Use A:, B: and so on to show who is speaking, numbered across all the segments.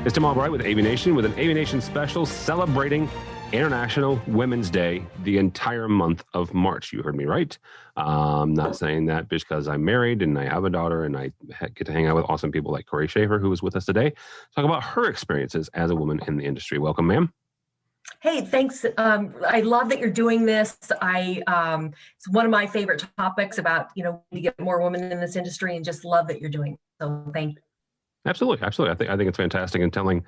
A: It's Tim Albright with AVNation with an AVNation special celebrating International Women's Day the entire month of March. You heard me right. I'm not saying that because I'm married and I have a daughter and I get to hang out with awesome people like Cory Schaeffer, who is with us today, talk about her experiences as a woman in the industry. Welcome, ma'am.
B: Hey, thanks. I love that you're doing this. It's one of my favorite topics about, to get more women in this industry, and just love that you're doing it. So thank you.
A: Absolutely, absolutely. I think it's fantastic, and telling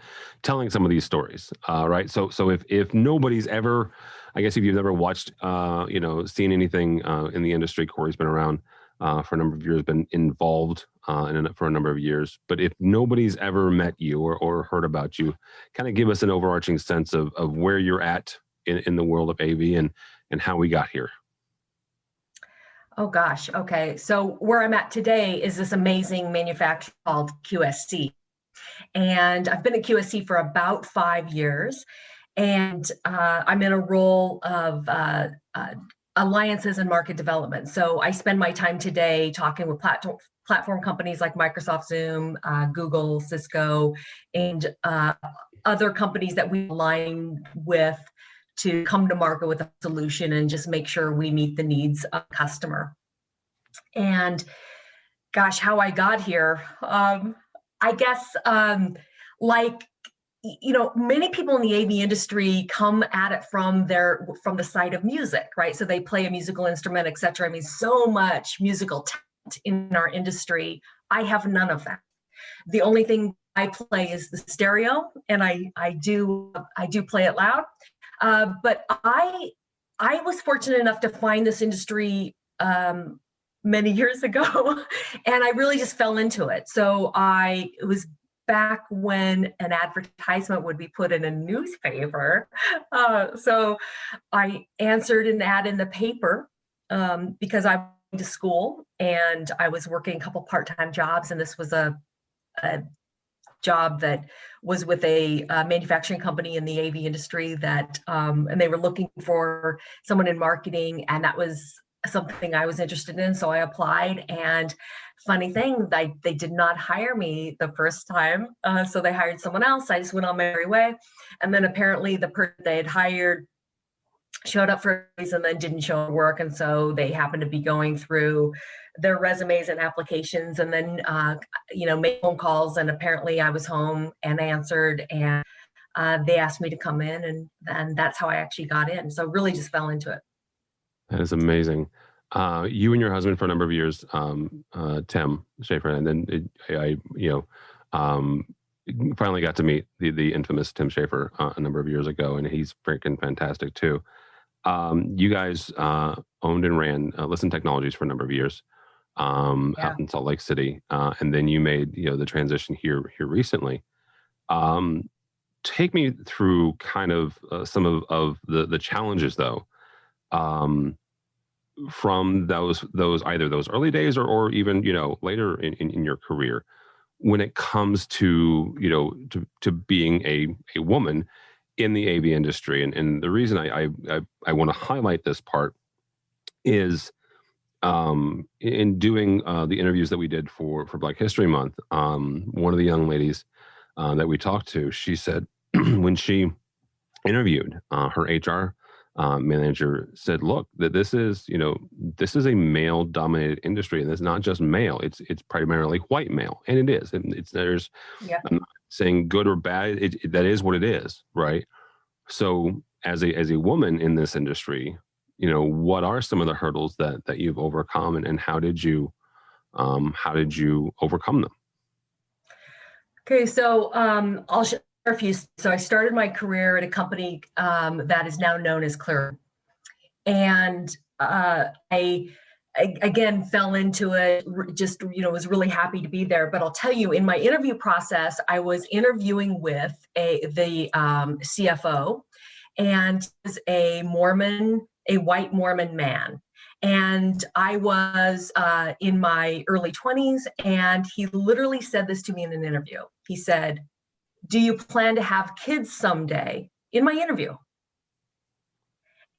A: some of these stories, right? So if nobody's ever, I guess if you've never watched, seen anything in the industry, Cory's been around for a number of years, been involved for a number of years. But if nobody's ever met you or heard about you, kind of give us an overarching sense of where you're at in the world of AV and how we got here.
B: Oh gosh. Okay. So where I'm at today is this amazing manufacturer called QSC. And I've been at QSC for about 5 years. And I'm in a role of alliances and market development. So I spend my time today talking with platform companies like Microsoft, Zoom, Google, Cisco, and other companies that we align with to come to market with a solution and just make sure we meet the needs of the customer. And gosh, how I got here, I guess, many people in the AV industry come at it from the side of music, right? So they play a musical instrument, et cetera. I mean, so much musical talent in our industry. I have none of that. The only thing I play is the stereo, and I do play it loud. But I was fortunate enough to find this industry many years ago, and I really just fell into it. So it was back when an advertisement would be put in a newspaper. So I answered an ad in the paper because I went to school and I was working a couple part-time jobs, and this was a job that was with a manufacturing company in the AV industry and they were looking for someone in marketing, and that was something I was interested in. So I applied, and funny thing, they did not hire me the first time. So they hired someone else. I just went on my merry way. And then apparently the person they had hired showed up for a reason and then didn't show up to work. And so they happened to be going through their resumes and applications, and then, made phone calls. And apparently I was home and answered, and they asked me to come in, and that's how I actually got in. So really just fell into it.
A: That is amazing. You and your husband for a number of years, Tim Schaeffer, and then I finally got to meet the infamous Tim Schaeffer a number of years ago, and he's freaking fantastic too. You guys owned and ran Listen Technologies for a number of years out in Salt Lake City, and then you made the transition here recently. Take me through kind of some of the challenges though. From those either those early days or even later in your career, when it comes to to being a woman in the AV industry, and the reason I want to highlight this part is in doing the interviews that we did for Black History Month, one of the young ladies that we talked to, she said when she interviewed her HR manager said, look, that this is a male dominated industry, and it's not just male, it's primarily white male, and it is. I'm not saying good or bad, that is what it is, right? So as a woman in this industry, what are some of the hurdles that you've overcome, and how did you overcome them?
B: Okay, so I'll share a few. So I started my career at a company that is now known as Clear, and I again fell into it. Just was really happy to be there. But I'll tell you, in my interview process, I was interviewing with the CFO, and he was a white Mormon man. And I was in my early 20s, and he literally said this to me in an interview. He said, "Do you plan to have kids someday?" in my interview.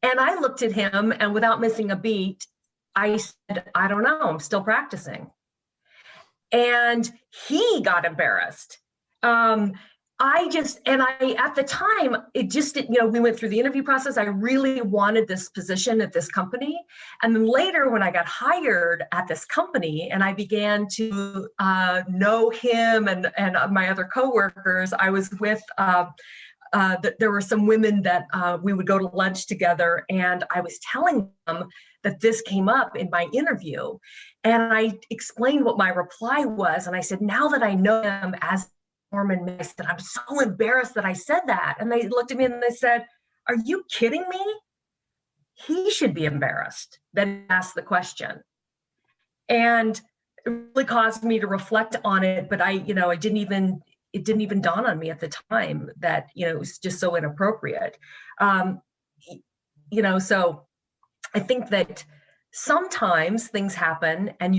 B: And I looked at him, and without missing a beat, I said, "I don't know, I'm still practicing." And he got embarrassed. at the time, it just, we went through the interview process. I really wanted this position at this company. And then later when I got hired at this company and I began to know him and my other coworkers, I was with, there were some women that we would go to lunch together, and I was telling them that this came up in my interview. And I explained what my reply was. And I said, now that I know him as Mormon, I said, I'm so embarrassed that I said that. And they looked at me and they said, are you kidding me? He should be embarrassed that he asked the question. And it really caused me to reflect on it. But it didn't even dawn on me at the time that, it was just so inappropriate. So I think that sometimes things happen and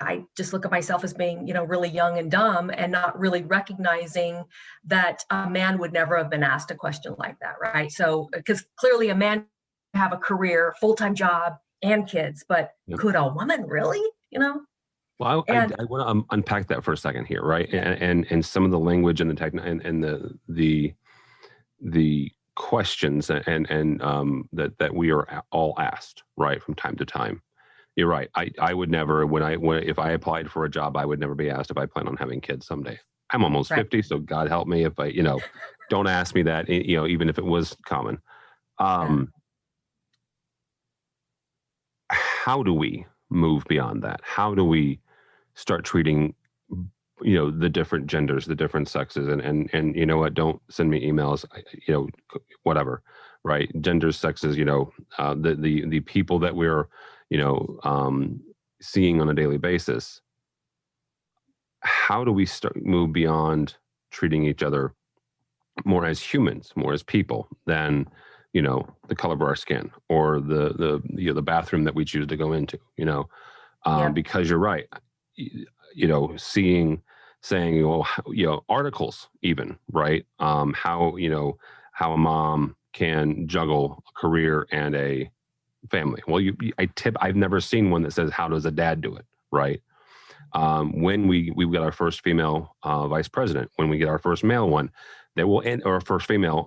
B: I just look at myself as being, really young and dumb and not really recognizing that a man would never have been asked a question like that, right? So, because clearly a man can have a career, full-time job, and kids, but could a woman really,
A: Well, I want to unpack that for a second here, right? And some of the language and the the questions and that we are all asked, right, from time to time. You're right. I would never, if I applied for a job, I would never be asked if I plan on having kids someday. I'm almost 50, so God help me if I, don't ask me that, even if it was common. How do we move beyond that? How do we start treating, the different genders, the different sexes, and you know what? Don't send me emails, whatever, right? Genders, sexes, the people that we're, seeing on a daily basis. How do we move beyond treating each other more as humans, more as people than, the color of our skin or the bathroom that we choose to go into, because you're right, saying, articles even, right? How a mom can juggle a career and a family. Well, I've never seen one that says, how does a dad do it, right? When we got our first female vice president, when we get our first male one, there will end, or first female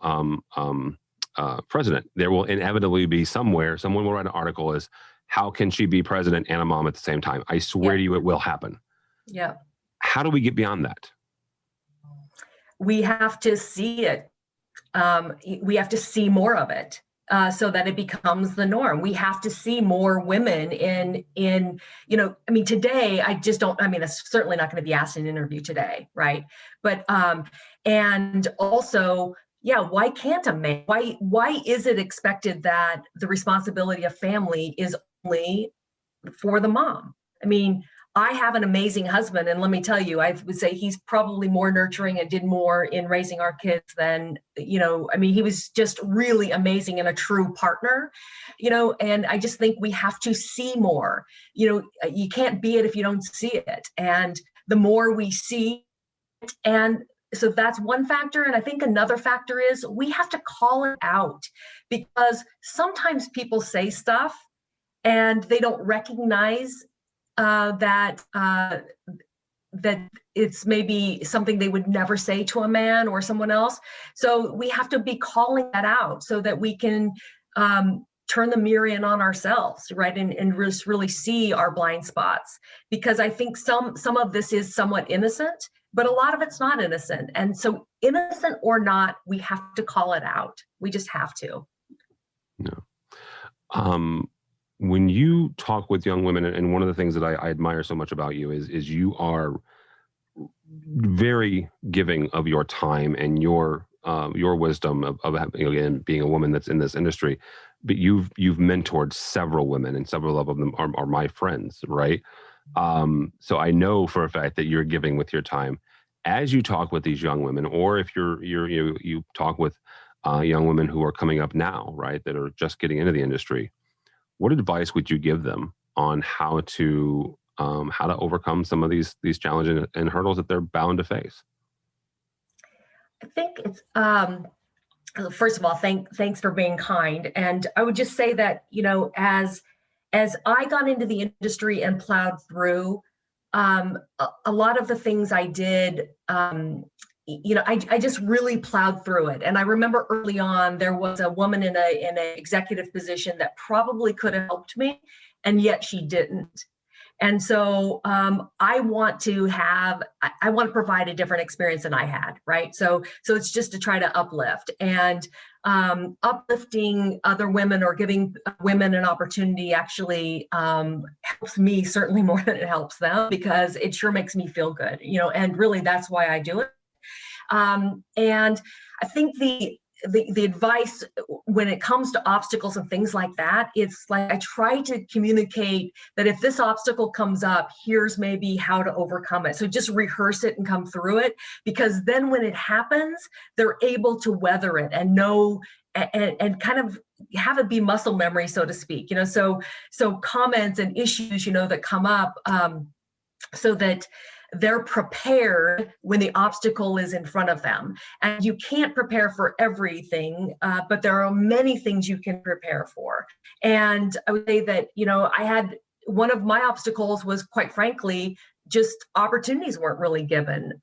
A: president, there will inevitably be someone will write an article as, how can she be president and a mom at the same time? I swear to you, it will happen.
B: Yeah.
A: How do we get beyond that?
B: We have to see it. We have to see more of it. So that it becomes the norm. We have to see more women in today, I just don't, it's certainly not going to be asked in an interview today, right? But, and also, why can't a man, why is it expected that the responsibility of family is only for the mom? I have an amazing husband, and let me tell you, I would say he's probably more nurturing and did more in raising our kids than, he was just really amazing and a true partner, and I just think we have to see more. You can't be it if you don't see it. And the more we see it, and so that's one factor. And I think another factor is we have to call it out, because sometimes people say stuff and they don't recognize that it's maybe something they would never say to a man or someone else. So we have to be calling that out so that we can turn the mirror in on ourselves, right? And really see our blind spots, because I think some of this is somewhat innocent, but a lot of it's not innocent. And so, innocent or not, we have to call it out. We just have to.
A: No. When you talk with young women, and one of the things that I admire so much about you is you are very giving of your time and your wisdom of again, being a woman that's in this industry. But you've mentored several women, and several of them are my friends, right? So I know for a fact that you're giving with your time. As you talk with these young women, or if you talk with young women who are coming up now, right, that are just getting into the industry, what advice would you give them on how to overcome some of these challenges and hurdles that they're bound to face?
B: I think it's first of all, thanks for being kind. And I would just say that, as I got into the industry and plowed through, a lot of the things I did, I just really plowed through it. And I remember early on, there was a woman in an executive position that probably could have helped me, and yet she didn't. And so I want to provide a different experience than I had, right? So it's just to try to uplift, and uplifting other women or giving women an opportunity actually helps me certainly more than it helps them, because it sure makes me feel good, and really that's why I do it. And I think the advice when it comes to obstacles and things like that, it's like I try to communicate that if this obstacle comes up, here's maybe how to overcome it. So just rehearse it and come through it, because then when it happens, they're able to weather it and know and kind of have it be muscle memory, so to speak. So comments and issues that come up, so that they're prepared when the obstacle is in front of them. And you can't prepare for everything, but there are many things you can prepare for. And I would say that, I had one of my obstacles was, quite frankly, just opportunities weren't really given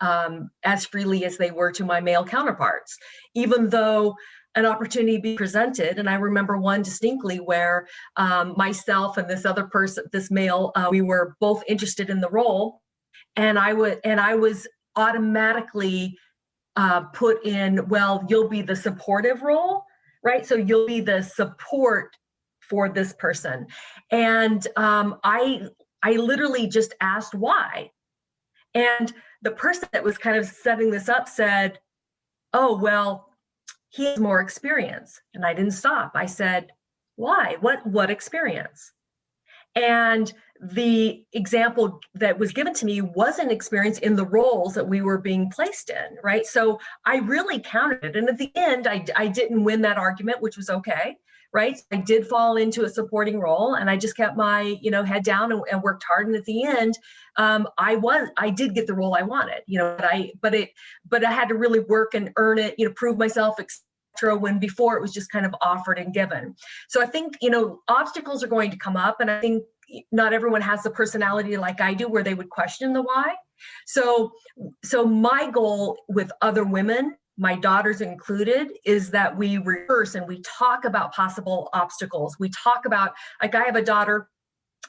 B: as freely as they were to my male counterparts, even though an opportunity be presented. And I remember one distinctly where myself and this other person, this male, we were both interested in the role. And I was automatically put in, well, you'll be the supportive role, right? So you'll be the support for this person. And I literally just asked why. And the person that was kind of setting this up said, oh, well, he has more experience. And I didn't stop. I said, why? What experience? And the example that was given to me wasn't experience in the roles that we were being placed in, right? So I really counted it. And at the end, I didn't win that argument, which was okay, right? I did fall into a supporting role, and I just kept my, head down and worked hard. And at the end, I did get the role I wanted, but I had to really work and earn it, prove myself, when before it was just kind of offered and given. So I think, obstacles are going to come up, and I think not everyone has the personality like I do where they would question the why. So my goal with other women, my daughters included, is that we rehearse and we talk about possible obstacles. We talk about, like, I have a daughter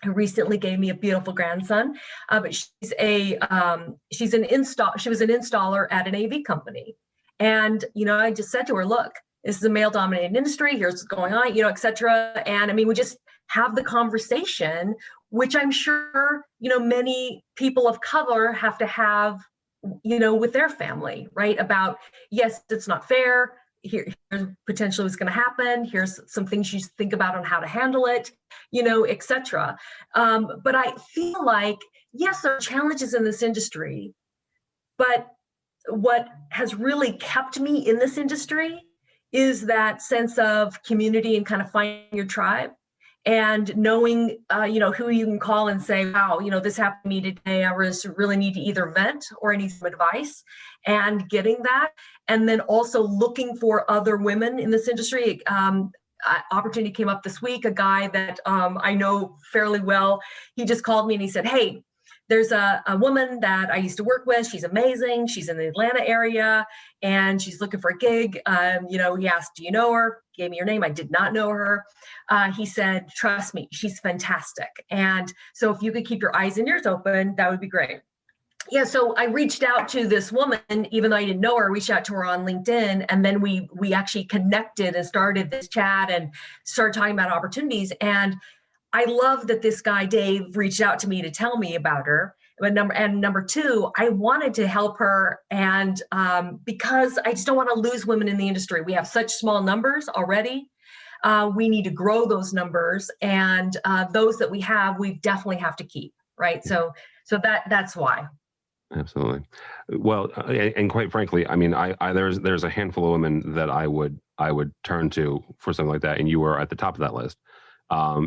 B: who recently gave me a beautiful grandson, but she was an installer at an AV company. And, I just said to her, look, this is a male dominated industry. Here's what's going on, et cetera. And I mean, we just have the conversation, which I'm sure, many people of color have to have, with their family, right? About, yes, it's not fair. Here's potentially what's going to happen. Here's some things you think about on how to handle it, et cetera. But I feel like, yes, there are challenges in this industry, but what has really kept me in this industry is that sense of community and kind of finding your tribe and knowing, who you can call and say, wow, this happened to me today. I really need to either vent or I need some advice, and getting that. And then also looking for other women in this industry. Opportunity came up this week, a guy that I know fairly well. He just called me and he said, hey, there's a woman that I used to work with. She's amazing. She's in the Atlanta area and she's looking for a gig. He asked, do you know her? Gave me her name. I did not know her. He said, trust me, she's fantastic. And so if you could keep your eyes and ears open, that would be great. Yeah, so I reached out to this woman, even though I didn't know her. I reached out to her on LinkedIn, and then we actually connected and started this chat and started talking about opportunities. And I love that this guy, Dave, reached out to me to tell me about her. Number two, I wanted to help her, and because I just don't want to lose women in the industry. We have such small numbers already. We need to grow those numbers, and those that we have, we definitely have to keep, right? So that's why.
A: Absolutely. Well, and quite frankly, I mean, there's a handful of women that I would turn to for something like that, and you were at the top of that list.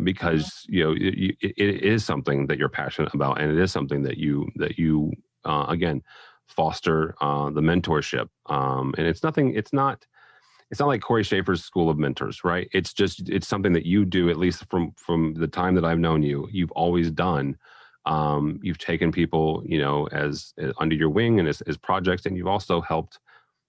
A: Because it is something that you're passionate about, and it is something that you again foster the mentorship. And it's not like Cory Schaeffer's School of Mentors, right? It's something that you do, at least from the time that I've known you. You've always done You've taken people, as under your wing and as projects, and you've also helped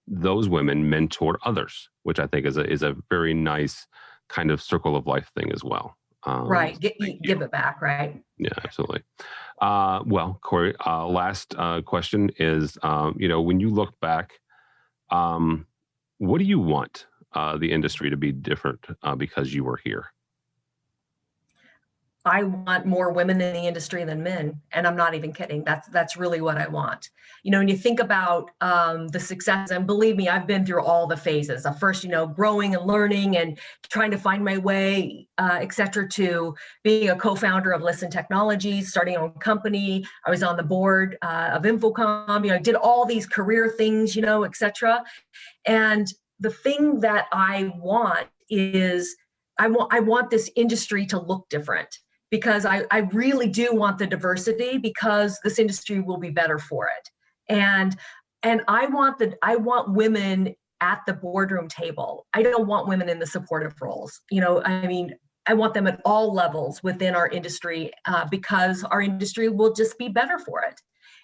A: those women mentor others, which I think is a very nice kind of circle of life thing as well.
B: Right.
A: So thank you.
B: Give it back. Right.
A: Yeah, absolutely. Well, Cory, last question is, when you look back, um, what do you want the industry to be different because you were here?
B: I want more women in the industry than men, and I'm not even kidding. That's really what I want. When you think about the success, and believe me, I've been through all the phases. Of first, growing and learning and trying to find my way, et cetera, to being a co-founder of Listen Technologies, starting my own company. I was on the board of Infocom. I did all these career things, et cetera. And the thing that I want is I want this industry to look different, because I really do want the diversity, because this industry will be better for it. And I want women at the boardroom table. I don't want women in the supportive roles. I want them at all levels within our industry, because our industry will just be better for it.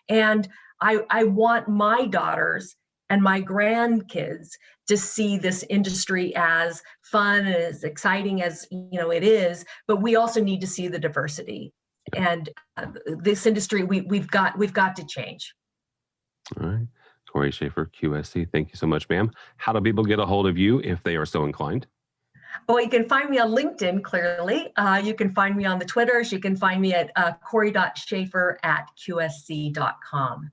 B: And I want my daughters and my grandkids to see this industry as fun and as exciting as it is, but we also need to see the diversity. And this industry, we've got to change.
A: All right. Cory Schaeffer, QSC. Thank you so much, ma'am. How do people get a hold of you if they are so inclined?
B: Well, you can find me on LinkedIn, clearly. You can find me on the Twitters. You can find me at cory.schaeffer@qsc.com.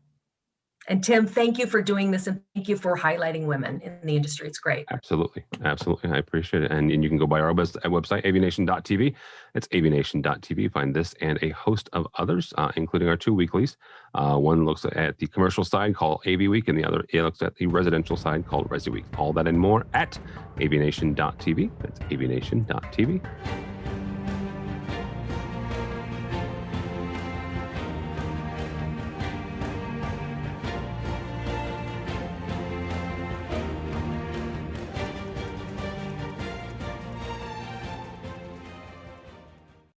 B: And Tim, thank you for doing this, and thank you for highlighting women in the industry. It's great.
A: Absolutely. Absolutely. I appreciate it. And you can go by our website, AVNation.tv. It's AVNation.tv. Find this and a host of others, including our 2 weeklies. One looks at the commercial side called AV Week, and the other looks at the residential side called Resi Week. All that and more at AVNation.tv. That's AVNation.tv.